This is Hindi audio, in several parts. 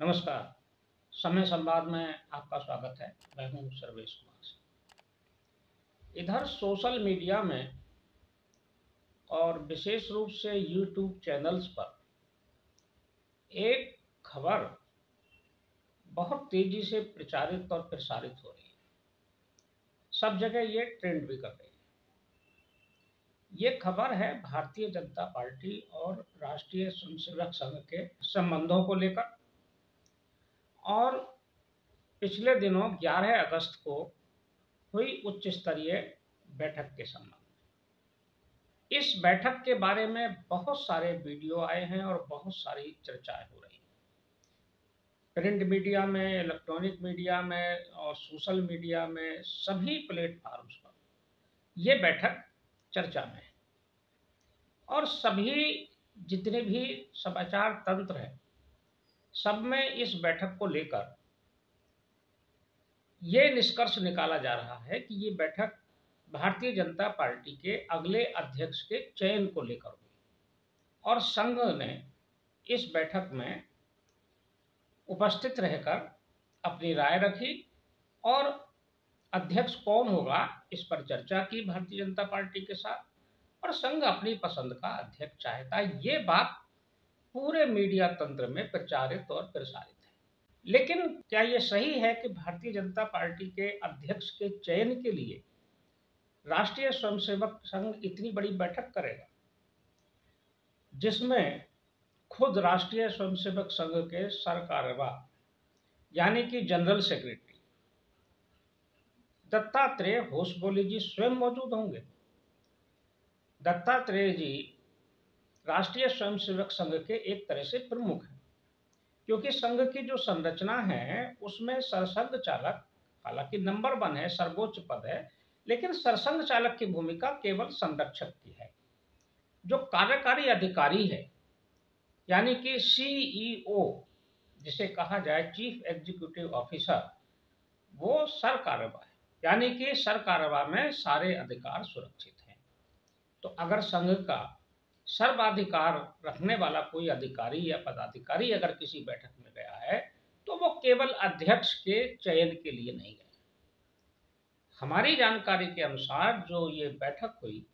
नमस्कार। समय संवाद में आपका स्वागत है। मैं हूं सर्वेश कुमार। इधर सोशल मीडिया में और विशेष रूप से यूट्यूब चैनल्स पर एक खबर बहुत तेजी से प्रचारित और प्रसारित हो रही है। सब जगह ये ट्रेंड भी कर रही है। ये खबर है भारतीय जनता पार्टी और राष्ट्रीय स्वयंसेवक संघ के संबंधों को लेकर। और पिछले दिनों 11 अगस्त को हुई उच्च स्तरीय बैठक के संबंध। इस बैठक के बारे में बहुत सारे वीडियो आए हैं और बहुत सारी चर्चाएं हो रही हैं। प्रिंट मीडिया में, इलेक्ट्रॉनिक मीडिया में और सोशल मीडिया में, सभी प्लेटफॉर्म्स पर यह बैठक चर्चा में है। और सभी जितने भी समाचार तंत्र हैं, सब में इस बैठक को लेकर यह निष्कर्ष निकाला जा रहा है कि ये बैठक भारतीय जनता पार्टी के अगले अध्यक्ष के चयन को लेकर हुई और संघ ने इस बैठक में उपस्थित रहकर अपनी राय रखी और अध्यक्ष कौन होगा इस पर चर्चा की भारतीय जनता पार्टी के साथ, और संघ अपनी पसंद का अध्यक्ष चाहता है। ये बात पूरे मीडिया तंत्र में प्रचारित और प्रसारित है। लेकिन क्या ये सही है कि भारतीय जनता पार्टी के अध्यक्ष के चयन के लिए राष्ट्रीय स्वयंसेवक संघ इतनी बड़ी बैठक करेगा, जिसमें खुद राष्ट्रीय स्वयंसेवक संघ के सरकार्यवाह यानी कि जनरल सेक्रेटरी दत्तात्रेय होसबोले जी स्वयं मौजूद होंगे? दत्तात्रेय जी राष्ट्रीय स्वयंसेवक संघ के एक तरह से प्रमुख हैं, क्योंकि संघ की जो संरचना है उसमें सरसंघ चालक, हालांकि नंबर 1 है, सर्वोच्च पद है, लेकिन सरसंघ चालक की भूमिका केवल संरक्षक की है। जो कार्यकारी अधिकारी है यानी कि सीईओ जिसे कहा जाए, चीफ एग्जीक्यूटिव ऑफिसर, वो सरकार्यवाह है, यानी कि सरकार्यवाह में सारे अधिकार सुरक्षित हैं। तो अगर संघ का सर्वाधिकार रखने वाला कोई अधिकारी या पदाधिकारी अगर किसी बैठक में गया है तो वो केवल अध्यक्ष के चयन के लिए नहीं गया। हमारी जानकारी के अनुसार जो ये बैठक हुई,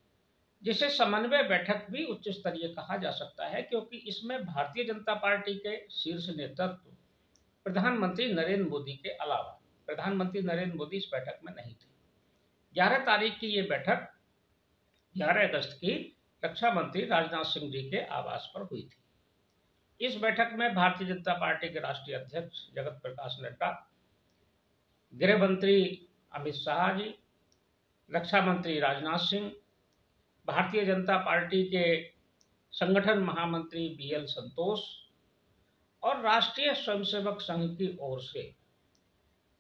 जिसे समन्वय बैठक भी उच्च स्तरीय कहा जा सकता है, क्योंकि इसमें भारतीय जनता पार्टी के शीर्ष नेतृत्व प्रधानमंत्री नरेंद्र मोदी के अलावा प्रधानमंत्री नरेंद्र मोदी इस बैठक में नहीं थे। 11 तारीख की ये बैठक 11 अगस्त की रक्षा मंत्री राजनाथ सिंह जी के आवास पर हुई थी। इस बैठक में भारतीय जनता पार्टी के राष्ट्रीय अध्यक्ष जगत प्रकाश नड्डा, गृह मंत्री अमित शाह जी, रक्षा मंत्री राजनाथ सिंह, भारतीय जनता पार्टी के संगठन महामंत्री बीएल संतोष और राष्ट्रीय स्वयंसेवक संघ की ओर से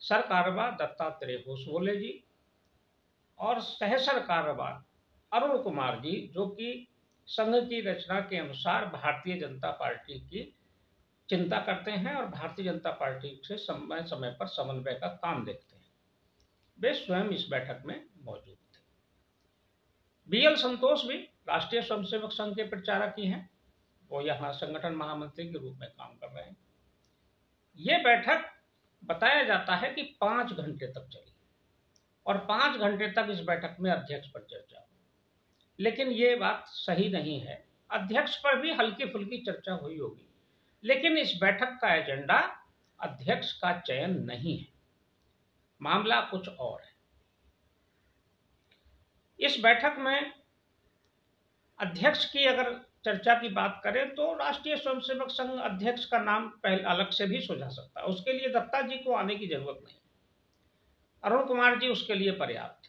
सरकार्यवाह दत्तात्रेय होसबोले जी और सह सरकार्यवाह अरुण कुमार जी, जो कि संघ की रचना के अनुसार भारतीय जनता पार्टी की चिंता करते हैं और भारतीय जनता पार्टी से समय समय पर समन्वय का काम देखते हैं, वे स्वयं इस बैठक में मौजूद थे। बीएल संतोष भी राष्ट्रीय स्वयंसेवक संघ के प्रचारक ही हैं, वो यहाँ संगठन महामंत्री के रूप में काम कर रहे हैं। ये बैठक बताया जाता है कि 5 घंटे तक चली और 5 घंटे तक इस बैठक में अध्यक्ष पर चर्चा हुई। लेकिन ये बात सही नहीं है। अध्यक्ष पर भी हल्की फुल्की चर्चा हुई होगी, लेकिन इस बैठक का एजेंडा अध्यक्ष का चयन नहीं है, मामला कुछ और है। इस बैठक में अध्यक्ष की अगर चर्चा की बात करें तो राष्ट्रीय स्वयंसेवक संघ अध्यक्ष का नाम पहले अलग से भी सुझा सकता है, उसके लिए दत्ता जी को आने की जरूरत नहीं। अरुण कुमार जी उसके लिए पर्याप्त है।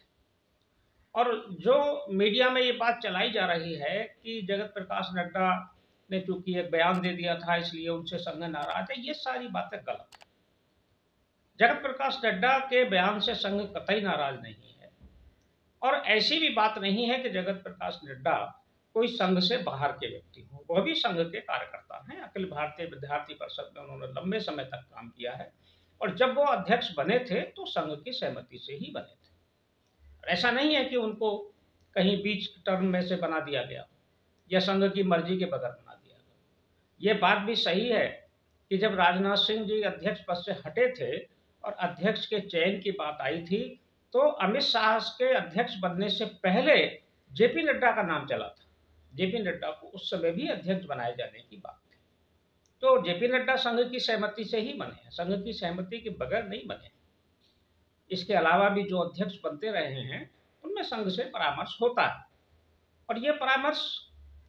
और जो मीडिया में ये बात चलाई जा रही है कि जगत प्रकाश नड्डा ने चूंकि एक बयान दे दिया था इसलिए उनसे संघ नाराज है, ये सारी बातें गलत है। जगत प्रकाश नड्डा के बयान से संघ कतई नाराज नहीं है और ऐसी भी बात नहीं है कि जगत प्रकाश नड्डा कोई संघ से बाहर के व्यक्ति हो। वह भी संघ के कार्यकर्ता हैं। अखिल भारतीय विद्यार्थी परिषद में उन्होंने लंबे समय तक काम किया है और जब वो अध्यक्ष बने थे तो संघ की सहमति से ही बने थे। ऐसा नहीं है कि उनको कहीं बीच टर्म में से बना दिया गया या संघ की मर्जी के बगैर बना दिया गया। ये बात भी सही है कि जब राजनाथ सिंह जी अध्यक्ष पद से हटे थे और अध्यक्ष के चयन की बात आई थी, तो अमित शाह के अध्यक्ष बनने से पहले जेपी नड्डा का नाम चला था। जेपी नड्डा को उस समय भी अध्यक्ष बनाए जाने की बात थी। तो जेपी नड्डा संघ की सहमति से ही बने हैं, संघ की सहमति के बगैर नहीं बने। इसके अलावा भी जो अध्यक्ष बनते रहे हैं उनमें संघ से परामर्श होता है, और ये परामर्श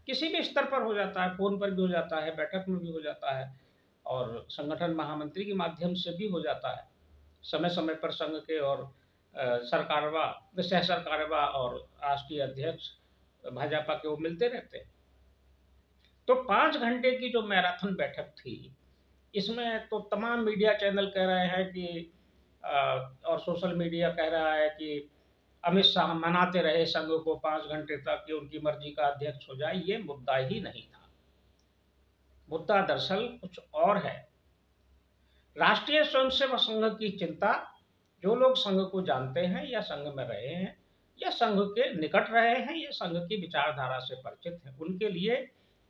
किसी भी स्तर पर हो जाता है, फोन पर भी हो जाता है, बैठक में भी हो जाता है, और संगठन महामंत्री के माध्यम से भी हो जाता है। समय समय पर संघ के और सरकारवा, सह सरकारवा और राष्ट्रीय अध्यक्ष भाजपा के वो मिलते रहते हैं। तो 5 घंटे की जो मैराथन बैठक थी, इसमें तो तमाम मीडिया चैनल कह रहे हैं कि और सोशल मीडिया कह रहा है कि अमित शाह मनाते रहे संघ को 5 घंटे तक कि उनकी मर्जी का अध्यक्ष हो जाए। ये मुद्दा ही नहीं था। मुद्दा दरअसल कुछ और है। राष्ट्रीय स्वयंसेवक संघ की चिंता, जो लोग संघ को जानते हैं या संघ में रहे हैं या संघ के निकट रहे हैं या संघ की विचारधारा से परिचित हैं, उनके लिए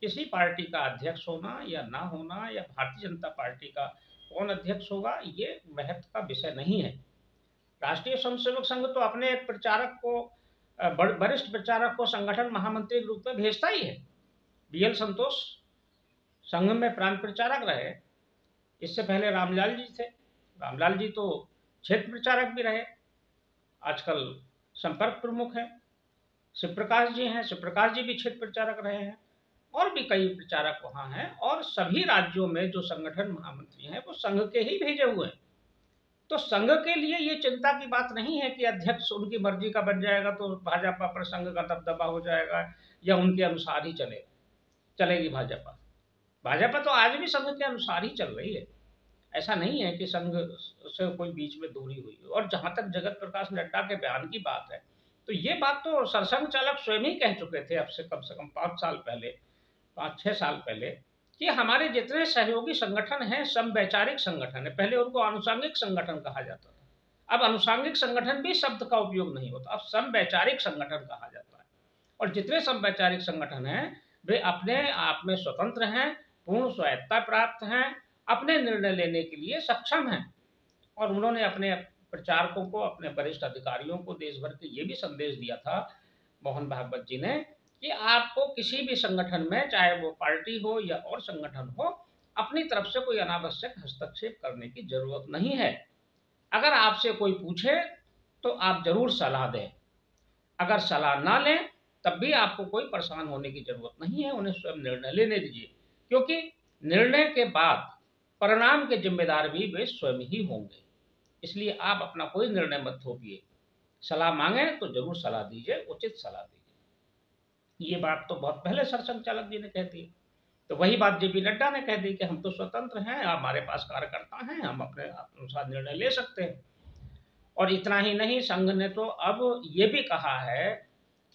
किसी पार्टी का अध्यक्ष होना या ना होना या भारतीय जनता पार्टी का कौन अध्यक्ष होगा, ये महत्व का विषय नहीं है। राष्ट्रीय स्वयंसेवक संघ तो अपने एक प्रचारक को, वरिष्ठ प्रचारक को संगठन महामंत्री के रूप में भेजता ही है। बीएल संतोष संघ में प्रांत प्रचारक रहे, इससे पहले रामलाल जी थे। रामलाल जी तो क्षेत्र प्रचारक भी रहे, आजकल संपर्क प्रमुख हैं। शिव प्रकाश जी हैं, शिव प्रकाश जी भी क्षेत्र प्रचारक रहे हैं, और भी कई प्रचारक वहां हैं। और सभी राज्यों में जो संगठन महामंत्री हैं वो संघ के ही भेजे हुए हैं। तो संघ के लिए ये चिंता की बात नहीं है कि अध्यक्ष उनकी मर्जी का बन जाएगा तो भाजपा पर संघ का दबदबा हो जाएगा या उनके अनुसार ही चलेगी भाजपा। भाजपा तो आज भी संघ के अनुसार ही चल रही है। ऐसा नहीं है कि संघ से कोई बीच में दूरी हुई। और जहां तक जगत प्रकाश नड्डा के बयान की बात है, तो ये बात तो सरसंघ चालक स्वयं ही कह चुके थे अब से कम 5 साल पहले, 5-6 साल पहले, कि हमारे जितने सहयोगी संगठन हैं समवैचारिक संगठन है। पहले उनको आनुषंगिक संगठन कहा जाता था, अब आनुषंगिक संगठन भी शब्द का उपयोग नहीं होता, अब समवैचारिक संगठन कहा जाता है। और जितने समवैचारिक संगठन हैं वे अपने आप में स्वतंत्र हैं, पूर्ण स्वायत्ता प्राप्त हैं, अपने निर्णय लेने के लिए सक्षम हैं। और उन्होंने अपने प्रचारकों को, अपने वरिष्ठ अधिकारियों को देश भर के ये भी संदेश दिया था, मोहन भागवत जी ने, कि आपको किसी भी संगठन में, चाहे वो पार्टी हो या और संगठन हो, अपनी तरफ से कोई अनावश्यक हस्तक्षेप करने की जरूरत नहीं है। अगर आपसे कोई पूछे तो आप जरूर सलाह दें, अगर सलाह ना लें तब भी आपको कोई परेशान होने की जरूरत नहीं है, उन्हें स्वयं निर्णय लेने दीजिए, क्योंकि निर्णय के बाद परिणाम के जिम्मेदार भी वे स्वयं ही होंगे। इसलिए आप अपना कोई निर्णय मत थोपिए, सलाह मांगे तो जरूर सलाह दीजिए, उचित सलाह दीजिए। ये बात तो बहुत पहले सरसंघ चालक जी ने कह दी। तो वही बात जेपी नड्डा ने कह दी कि हम तो स्वतंत्र हैं, हमारे पास कार्यकर्ता हैं, हम अपने अनुसार निर्णय ले सकते हैं। और इतना ही नहीं, संघ ने तो अब ये भी कहा है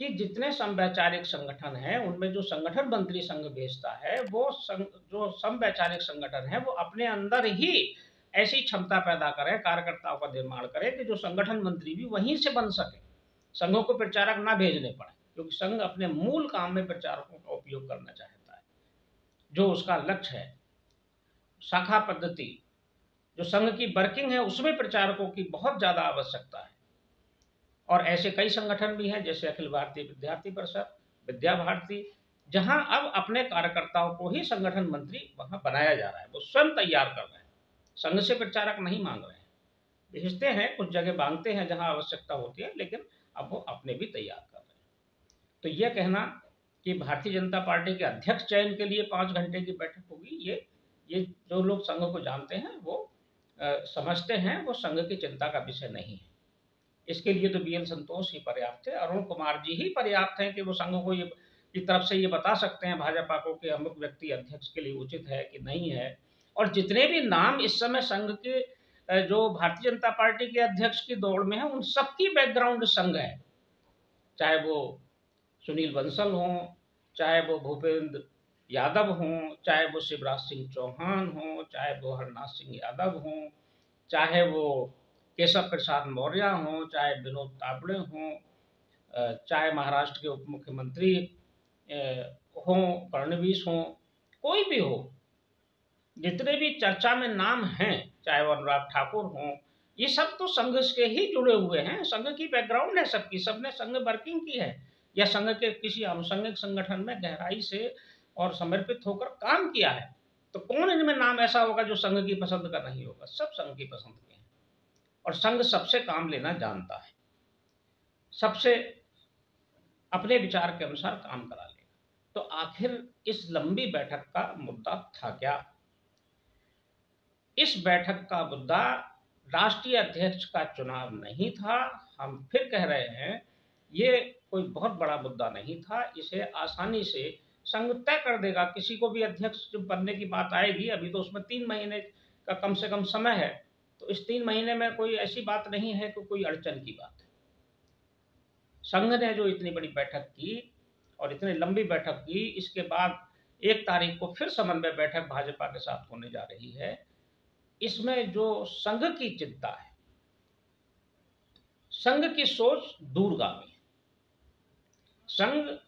कि जितने समवैचारिक संगठन हैं उनमें जो संगठन मंत्री संघ भेजता है, वो जो समवैचारिक संगठन है वो अपने अंदर ही ऐसी क्षमता पैदा करे, कार्यकर्ताओं का निर्माण करे कि जो संगठन मंत्री भी वहीं से बन सके, संघों को प्रचारक ना भेजने पड़े। क्योंकि संघ अपने मूल काम में प्रचारकों का उपयोग करना चाहता है, जो उसका लक्ष्य है। शाखा पद्धति, जो संघ की वर्किंग है, उसमें प्रचारकों की बहुत ज्यादा आवश्यकता है। और ऐसे कई संगठन भी हैं, जैसे अखिल भारतीय विद्यार्थी परिषद, विद्या भारती, जहां अब अपने कार्यकर्ताओं को ही संगठन मंत्री वहां बनाया जा रहा है, वो स्वयं तैयार कर रहे हैं, संघ से प्रचारक नहीं मांग रहे हैं। भेजते हैं, कुछ जगह मांगते हैं जहां आवश्यकता होती है, लेकिन अब वो अपने भी तैयार कर रहे हैं। तो यह कहना कि भारतीय जनता पार्टी के अध्यक्ष चयन के लिए 5 घंटे की बैठक होगी, ये जो लोग संघ को जानते हैं वो समझते हैं, वो संघ की चिंता का विषय नहीं है। इसके लिए तो बीएल संतोष ही पर्याप्त है, अरुण कुमार जी ही पर्याप्त हैं कि वो संघ को ये की तरफ से ये बता सकते हैं भाजपा को कि अमुक व्यक्ति अध्यक्ष के लिए उचित है कि नहीं है। और जितने भी नाम इस समय संघ के जो भारतीय जनता पार्टी के अध्यक्ष की दौड़ में है, उन सबकी बैकग्राउंड संघ है। चाहे वो सुनील बंसल हों, चाहे वो भूपेंद्र यादव हों, चाहे वो शिवराज सिंह चौहान हों, चाहे वो हरनाथ सिंह यादव हों, चाहे वो केशव प्रसाद मौर्य हों, चाहे विनोद तावड़े हों, चाहे महाराष्ट्र के उप मुख्यमंत्री हों, फडणवीस हों, कोई भी हो, जितने भी चर्चा में नाम हैं, चाहे वो अनुराग ठाकुर हों, ये सब तो संघ के ही जुड़े हुए हैं। संघ की बैकग्राउंड है सबकी, सबने संघ वर्किंग की है या संघ के किसी अनुषंगिक संगठन में गहराई से और समर्पित होकर काम किया है। तो कौन इनमें नाम ऐसा होगा जो संघ की पसंद का नहीं होगा? सब संघ की पसंद के हैं और संघ सबसे काम लेना जानता है, सबसे अपने विचार के अनुसार काम करा लेगा। तो आखिर इस लंबी बैठक का मुद्दा था क्या? इस बैठक का मुद्दा राष्ट्रीय अध्यक्ष का चुनाव नहीं था। हम फिर कह रहे हैं, ये कोई बहुत बड़ा मुद्दा नहीं था। इसे आसानी से संघ तय कर देगा। किसी को भी अध्यक्ष जब बनने की बात आएगी, अभी तो उसमें 3 महीने का कम से कम समय है, तो इस 3 महीने में कोई ऐसी बात नहीं है कि कोई अड़चन की बात है। संघ ने जो इतनी बड़ी बैठक की और इतनी लंबी बैठक की, इसके बाद 1 तारीख को फिर समन्वय बैठक भाजपा के साथ होने जा रही है। इसमें जो संघ की चिंता है, संघ की सोच दूरगामी है। संघ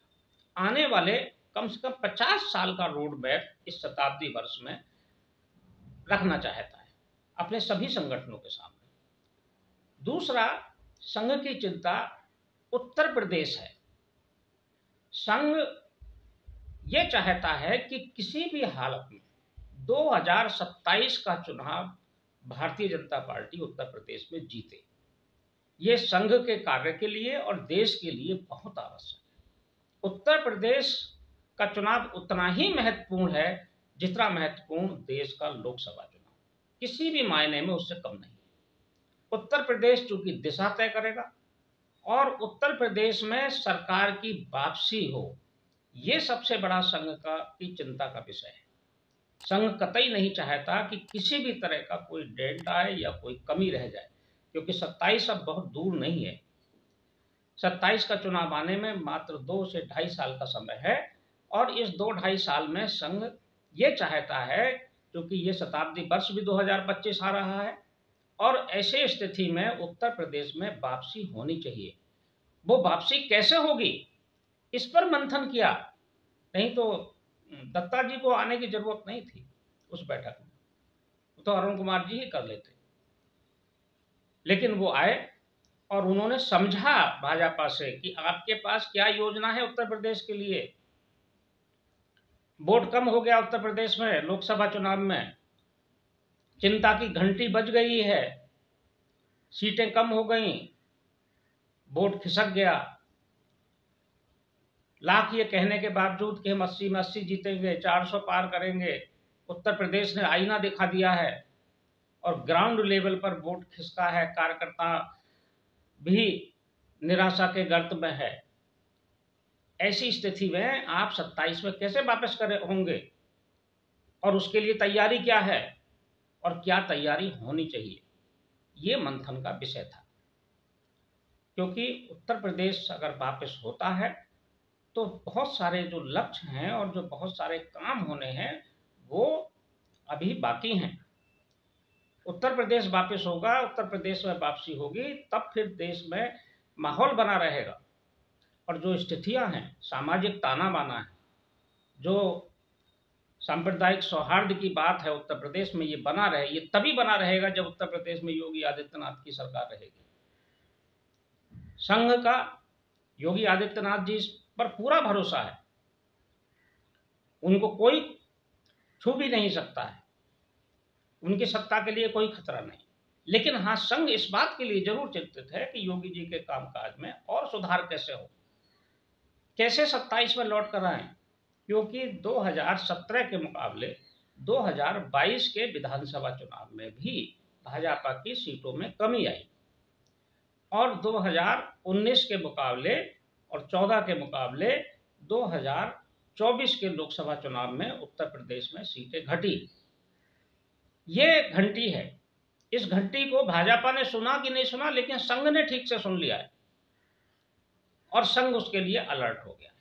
आने वाले कम से कम 50 साल का रोड मैप इस शताब्दी वर्ष में रखना चाहता है अपने सभी संगठनों के सामने। दूसरा, संघ की चिंता उत्तर प्रदेश है। संघ ये चाहता है कि किसी भी हालत में 2027 का चुनाव भारतीय जनता पार्टी उत्तर प्रदेश में जीते। ये संघ के कार्य के लिए और देश के लिए बहुत आवश्यक है। उत्तर प्रदेश का चुनाव उतना ही महत्वपूर्ण है जितना महत्वपूर्ण देश का लोकसभा चुनाव, किसी भी मायने में उससे कम नहीं। उत्तर प्रदेश चूंकि दिशा तय करेगा और उत्तर प्रदेश में सरकार की वापसी हो, ये सबसे बड़ा संघ की चिंता का विषय है। संघ कतई नहीं चाहता कि किसी भी तरह का कोई डेंट आए या कोई कमी रह जाए, क्योंकि 27 अब बहुत दूर नहीं है। 27 का चुनाव आने में मात्र 2 से 2.5 साल का समय है और इस 2-2.5 साल में संघ ये चाहता है, क्योंकि ये शताब्दी वर्ष भी 2025 आ रहा है और ऐसे स्थिति में उत्तर प्रदेश में वापसी होनी चाहिए। वो वापसी कैसे होगी, इस पर मंथन किया। नहीं तो दत्ता जी को आने की जरूरत नहीं थी उस बैठक में, तो अरुण कुमार जी ही कर लेते। लेकिन वो आए और उन्होंने समझा भाजपा से कि आपके पास क्या योजना है उत्तर प्रदेश के लिए। वोट कम हो गया उत्तर प्रदेश में, लोकसभा चुनाव में चिंता की घंटी बज गई है, सीटें कम हो गई, वोट खिसक गया। लाख ये कहने के बावजूद कि हम 80 में 80 जीतेंगे, 400 पार करेंगे, उत्तर प्रदेश ने आईना दिखा दिया है और ग्राउंड लेवल पर वोट खिसका है। कार्यकर्ता भी निराशा के गर्त में है। ऐसी स्थिति में आप 27 में कैसे वापस करे होंगे और उसके लिए तैयारी क्या है और क्या तैयारी होनी चाहिए, ये मंथन का विषय था। क्योंकि उत्तर प्रदेश अगर वापस होता है तो बहुत सारे जो लक्ष्य हैं और जो बहुत सारे काम होने हैं वो अभी बाकी हैं। उत्तर प्रदेश वापस होगा, उत्तर प्रदेश में वापसी होगी, तब फिर देश में माहौल बना रहेगा और जो स्थितियां हैं, सामाजिक ताना बाना है, जो सांप्रदायिक सौहार्द की बात है उत्तर प्रदेश में, ये बना रहे। ये तभी बना रहेगा जब उत्तर प्रदेश में योगी आदित्यनाथ की सरकार रहेगी। संघ का योगी आदित्यनाथ जी पर पूरा भरोसा है, उनको कोई छू भी नहीं सकता है, उनकी सत्ता के लिए कोई खतरा नहीं। लेकिन हाँ, संघ इस बात के लिए जरूर चिंतित है कि योगी जी के कामकाज में और सुधार कैसे हो, कैसे 27 में लौट कर आए। क्योंकि 2017 के मुकाबले 2022 के विधानसभा चुनाव में भी भाजपा की सीटों में कमी आई और 2019 के मुकाबले और 14 के मुकाबले 2024 के लोकसभा चुनाव में उत्तर प्रदेश में सीटें घटी। ये घंटी है। इस घंटी को भाजपा ने सुना कि नहीं सुना, लेकिन संघ ने ठीक से सुन लिया है और संघ उसके लिए अलर्ट हो गया है।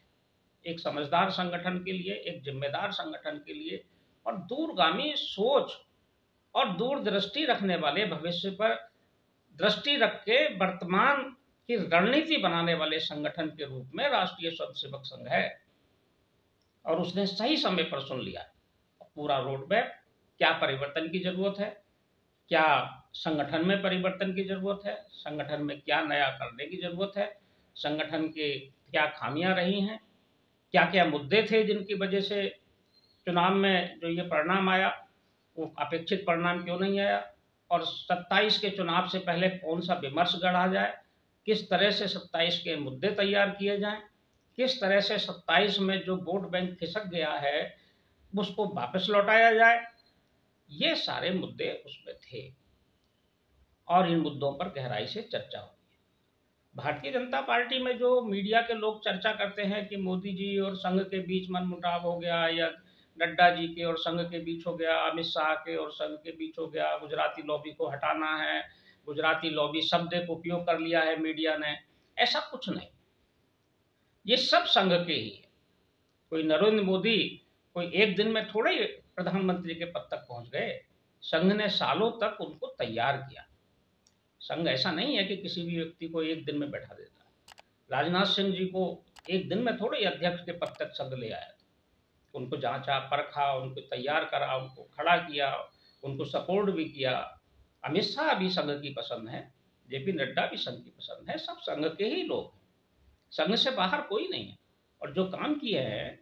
एक समझदार संगठन के लिए, एक जिम्मेदार संगठन के लिए और दूरगामी सोच और दूरदृष्टि रखने वाले, भविष्य पर दृष्टि रख के वर्तमान की रणनीति बनाने वाले संगठन के रूप में राष्ट्रीय स्वयंसेवक संघ है और उसने सही समय पर सुन लिया पूरा रोड मैप क्या परिवर्तन की जरूरत है, क्या संगठन में परिवर्तन की जरूरत है, संगठन में क्या नया करने की जरूरत है, संगठन के क्या खामियां रही हैं, क्या क्या मुद्दे थे जिनकी वजह से चुनाव में जो ये परिणाम आया वो अपेक्षित परिणाम क्यों नहीं आया, और 27 के चुनाव से पहले कौन सा विमर्श गढ़ा जाए, किस तरह से 27 के मुद्दे तैयार किए जाएं, किस तरह से 27 में जो वोट बैंक खिसक गया है उसको वापस लौटाया जाए, ये सारे मुद्दे उसमें थे और इन मुद्दों पर गहराई से चर्चा हुई। भारतीय जनता पार्टी में जो मीडिया के लोग चर्चा करते हैं कि मोदी जी और संघ के बीच मनमुटाव हो गया, या नड्डा जी के और संघ के बीच हो गया, अमित शाह के और संघ के बीच हो गया, गुजराती लॉबी को हटाना है, गुजराती लॉबी शब्द को उपयोग कर लिया है मीडिया ने, ऐसा कुछ नहीं। ये सब संघ के ही है। कोई नरेंद्र मोदी कोई एक दिन में थोड़े ही प्रधानमंत्री के पद तक पहुंच गए, संघ ने सालों तक उनको तैयार किया। संघ ऐसा नहीं है कि किसी भी व्यक्ति को एक दिन में बैठा देता है। राजनाथ सिंह जी को एक दिन में थोड़े अध्यक्ष के पद तक संघ ले आया था। उनको जांचा, परखा, उनको तैयार करा, उनको खड़ा किया, उनको सपोर्ट भी किया। अमित शाह भी संघ की पसंद है, जेपी नड्डा भी संघ की पसंद है, सब संघ के ही लोग हैं, संघ से बाहर कोई नहीं है। और जो काम किए हैं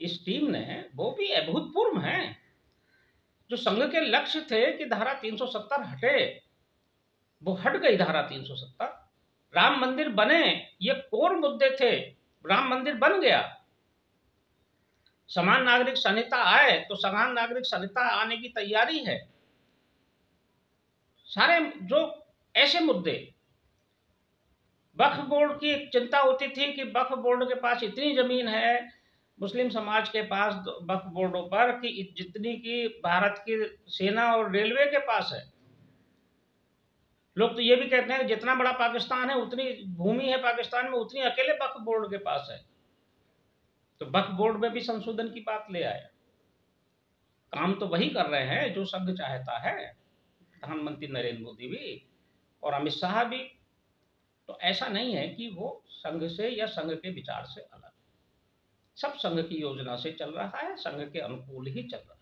इस टीम ने वो भी अभूतपूर्व हैं। जो संघ के लक्ष्य थे कि धारा 370 हटे, वो हट गई धारा 370। राम मंदिर बने, ये कोर मुद्दे थे, राम मंदिर बन गया। समान नागरिक संहिता आए तो समान नागरिक संहिता आने की तैयारी है। सारे जो ऐसे मुद्दे, वक्फ बोर्ड की चिंता होती थी कि वक्फ बोर्ड के पास इतनी जमीन है मुस्लिम समाज के पास वक्फ बोर्डों पर कि जितनी की भारत की सेना और रेलवे के पास है। लोग तो ये भी कहते हैं कि जितना बड़ा पाकिस्तान है उतनी भूमि है पाकिस्तान में, उतनी अकेले वक्फ बोर्ड के पास है। तो वक्फ बोर्ड में भी संशोधन की बात ले आया। काम तो वही कर रहे हैं जो संघ चाहता है, प्रधानमंत्री नरेंद्र मोदी भी और अमित शाह भी। तो ऐसा नहीं है कि वो संघ से या संघ के विचार से अलग, सब संघ की योजना से चल रहा है, संघ के अनुकूल ही चल रहा है।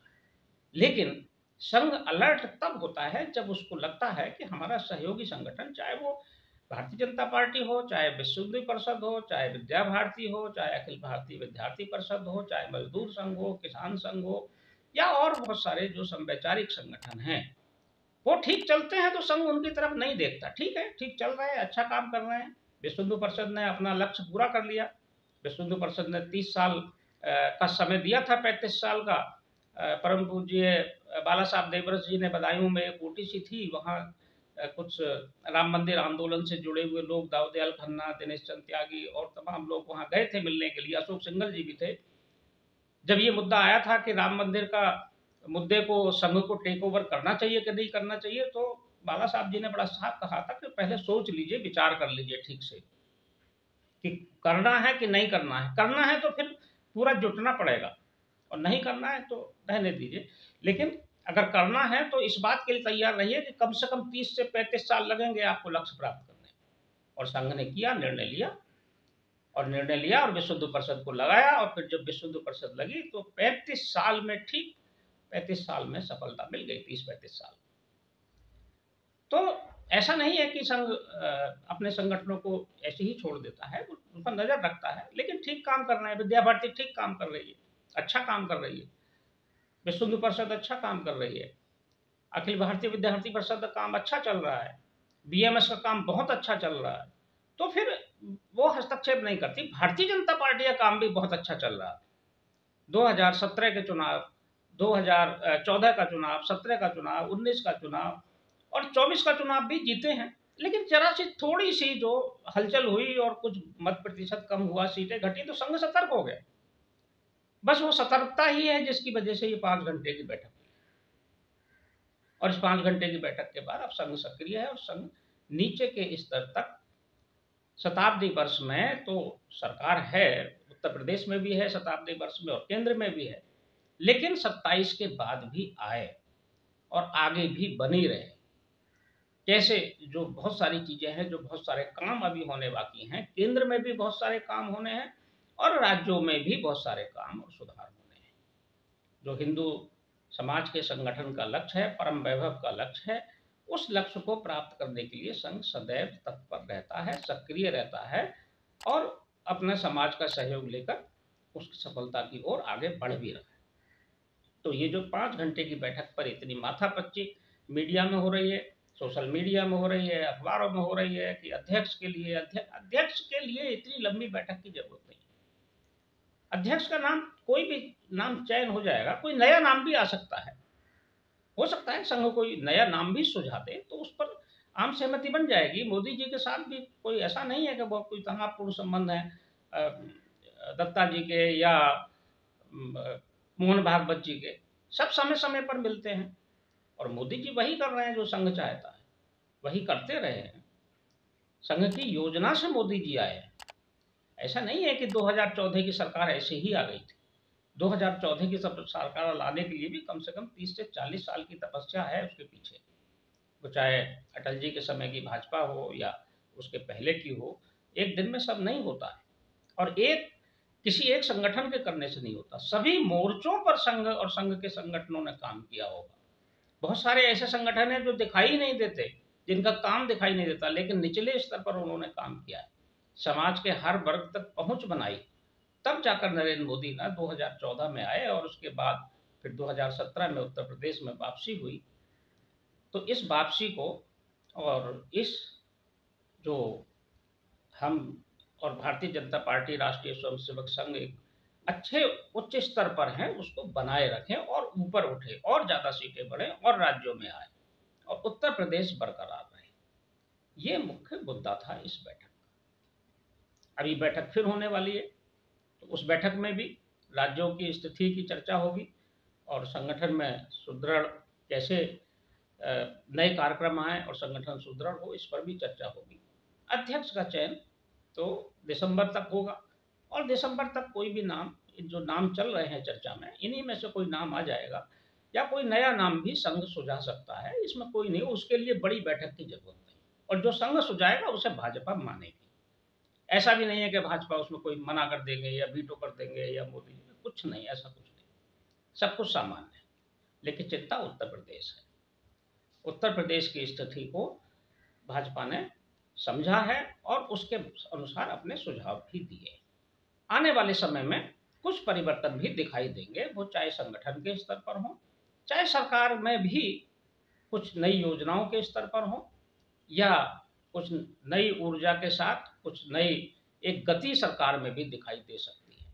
लेकिन संघ अलर्ट तब होता है जब उसको लगता है कि हमारा सहयोगी संगठन, चाहे वो भारतीय जनता पार्टी हो, चाहे विश्व हिंदू परिषद हो, चाहे विद्या भारती हो, चाहे अखिल भारतीय विद्यार्थी परिषद हो, चाहे मजदूर संघ हो, किसान संघ हो, या और बहुत सारे जो वैचारिक संगठन हैं, वो ठीक चलते हैं तो संघ उनकी तरफ नहीं देखता। ठीक है, ठीक चल रहे हैं, अच्छा काम कर रहे हैं। विश्व हिंदू परिषद ने अपना लक्ष्य पूरा कर लिया। विश्व हिंदू परिषद ने 30 साल का समय दिया था, 35 साल का। परम पूज्य बाला साहब देवरस जी ने बदायूं में एक ओटीसी थी, वहाँ कुछ राम मंदिर आंदोलन से जुड़े हुए लोग, दाऊद दयाल खन्ना, दिनेश चंद त्यागी और तमाम लोग वहाँ गए थे मिलने के लिए। अशोक सिंघल जी भी थे। जब ये मुद्दा आया था कि राम मंदिर का मुद्दे को संघ को टेक ओवर करना चाहिए कि नहीं करना चाहिए, तो बाला साहब जी ने बड़ा साफ कहा था कि पहले सोच लीजिए, विचार कर लीजिए ठीक से कि करना है कि नहीं करना है। करना है तो फिर पूरा जुटना पड़ेगा, और नहीं करना है तो रहने दीजिए। लेकिन अगर करना है तो इस बात के लिए तैयार रहिए कि कम से कम 30 से 35 साल लगेंगे आपको लक्ष्य प्राप्त करने। और संघ ने किया, निर्णय लिया, और विश्व हिंदू परिषद को लगाया। और फिर जब विश्व हिंदू परिषद लगी तो 35 साल में, ठीक 35 साल में सफलता मिल गई, 30-35 साल। तो ऐसा नहीं है कि संघ अपने संगठनों को ऐसे ही छोड़ देता है, उन पर नजर रखता है। लेकिन ठीक काम कर रहे हैं, विद्या भारती ठीक काम कर रही है, अच्छा काम कर रही है, विश्व हिंदू परिषद अच्छा काम कर रही है, अखिल भारतीय विद्यार्थी परिषद का काम अच्छा चल रहा है, बीएमएस का काम बहुत अच्छा चल रहा है। तो फिर वो हस्तक्षेप नहीं करती। भारतीय जनता पार्टी का काम भी बहुत अच्छा चल रहा है। 2017 के चुनाव, 2014 का चुनाव, 17 का चुनाव, 19 का चुनाव और 24 का चुनाव भी जीते हैं। लेकिन जरा सी थोड़ी सी जो हलचल हुई और कुछ मत प्रतिशत कम हुआ, सीटें घटी, तो संघ सतर्क हो गया। बस वो सतर्कता ही है जिसकी वजह से ये 5 घंटे की बैठक, और इस 5 घंटे की बैठक के बाद अब संघ सक्रिय है। और संघ नीचे के स्तर तक, शताब्दी वर्ष में तो सरकार है, उत्तर प्रदेश में भी है शताब्दी वर्ष में और केंद्र में भी है, लेकिन 27 के बाद भी आए और आगे भी बनी रहे। कैसे, जो बहुत सारी चीजें हैं, जो बहुत सारे काम अभी होने बाकी हैं, केंद्र में भी बहुत सारे काम होने हैं और राज्यों में भी बहुत सारे काम और सुधार होने हैं। जो हिंदू समाज के संगठन का लक्ष्य है, परम वैभव का लक्ष्य है। उस लक्ष्य को प्राप्त करने के लिए संघ सदैव तत्पर रहता है, सक्रिय रहता है और अपने समाज का सहयोग लेकर उसकी सफलता की ओर आगे बढ़ भी रहा है। तो ये जो 5 घंटे की बैठक पर इतनी माथापच्ची मीडिया में हो रही है, सोशल मीडिया में हो रही है, अखबारों में हो रही है कि अध्यक्ष के लिए इतनी लंबी बैठक की जरूरत नहीं। अध्यक्ष का नाम, कोई भी नाम चयन हो जाएगा, कोई नया नाम भी आ सकता है। हो सकता है संघ कोई नया नाम भी सुझा दे तो उस पर आम सहमति बन जाएगी। मोदी जी के साथ भी कोई ऐसा नहीं है कि बहुत कोई तनावपूर्ण संबंध है दत्ता जी के या मोहन भागवत जी के। सब समय समय पर मिलते हैं और मोदी जी वही कर रहे हैं जो संघ चाहता है, वही करते रहे हैं। संघ की योजना से मोदी जी आए हैं। ऐसा नहीं है कि 2014 की सरकार ऐसे ही आ गई थी। 2014 की सरकार लाने के लिए भी कम से कम 30 से 40 साल की तपस्या है उसके पीछे। वो चाहे अटल जी के समय की भाजपा हो या उसके पहले की हो, एक दिन में सब नहीं होता है और किसी एक संगठन के करने से नहीं होता। सभी मोर्चों पर संघ और संघ के संगठनों ने काम किया होगा। बहुत सारे ऐसे संगठन हैं जो दिखाई नहीं देते, जिनका काम दिखाई नहीं देता, लेकिन निचले स्तर पर उन्होंने काम किया है, समाज के हर वर्ग तक पहुंच बनाई। तब जाकर नरेंद्र मोदी ना 2014 में आए और उसके बाद फिर 2017 में उत्तर प्रदेश में वापसी हुई। तो इस वापसी को और इस जो हम और भारतीय जनता पार्टी राष्ट्रीय स्वयंसेवक संघ एक अच्छे उच्च स्तर पर हैं, उसको बनाए रखें और ऊपर उठे और ज्यादा सीटें बढ़े और राज्यों में आए और उत्तर प्रदेश बरकरार रहे। ये मुख्य मुद्दा था इस बैठक का। अभी बैठक फिर होने वाली है, तो उस बैठक में भी राज्यों की स्थिति की चर्चा होगी और संगठन में सुदृढ़ कैसे नए कार्यक्रम आए और संगठन सुदृढ़ हो, इस पर भी चर्चा होगी। अध्यक्ष का चयन तो दिसंबर तक होगा और दिसंबर तक कोई भी नाम, जो नाम चल रहे हैं चर्चा में, इन्हीं में से कोई नाम आ जाएगा या कोई नया नाम भी संघ सुझा सकता है। इसमें कोई नहीं, उसके लिए बड़ी बैठक की जरूरत नहीं और जो संघ सुझाएगा उसे भाजपा मानेगी। ऐसा भी नहीं है कि भाजपा उसमें कोई मना कर देंगे या वीटो कर देंगे या मोदी जी, कुछ नहीं, ऐसा कुछ नहीं। सब कुछ सामान्य है, लेकिन चिंता उत्तर प्रदेश है। उत्तर प्रदेश की स्थिति को भाजपा ने समझा है और उसके अनुसार अपने सुझाव भी दिए। आने वाले समय में कुछ परिवर्तन भी दिखाई देंगे, वो चाहे संगठन के स्तर पर हो, चाहे सरकार में भी कुछ नई योजनाओं के स्तर पर हो या कुछ नई ऊर्जा के साथ कुछ नई एक गति सरकार में भी दिखाई दे सकती है।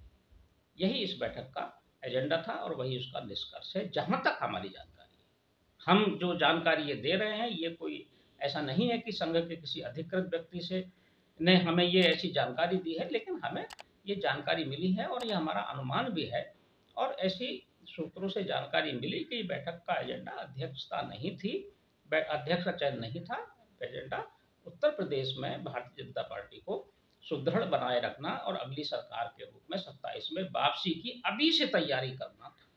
यही इस बैठक का एजेंडा था और वही उसका निष्कर्ष है, जहां तक हमारी जानकारी है। हम जो जानकारी ये दे रहे हैं, ये कोई ऐसा नहीं है कि संघ के किसी अधिकृत व्यक्ति से ने हमें ये ऐसी जानकारी दी है, लेकिन हमें ये जानकारी मिली है और ये हमारा अनुमान भी है और ऐसी सूत्रों से जानकारी मिली कि बैठक का एजेंडा अध्यक्षता नहीं थी, अध्यक्ष का चयन नहीं था। एजेंडा उत्तर प्रदेश में भारतीय जनता पार्टी को सुदृढ़ बनाए रखना और अगली सरकार के रूप में 27 में वापसी की अभी से तैयारी करना था।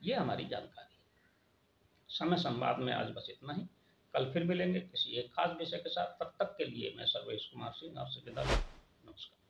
ये हमारी जानकारी है। समय संवाद में आज बस इतना ही। कल फिर मिलेंगे किसी एक खास विषय के साथ। तब तक के लिए मैं सर्वेश कुमार सिंह आपसे विदा लेता हूं। नमस्कार।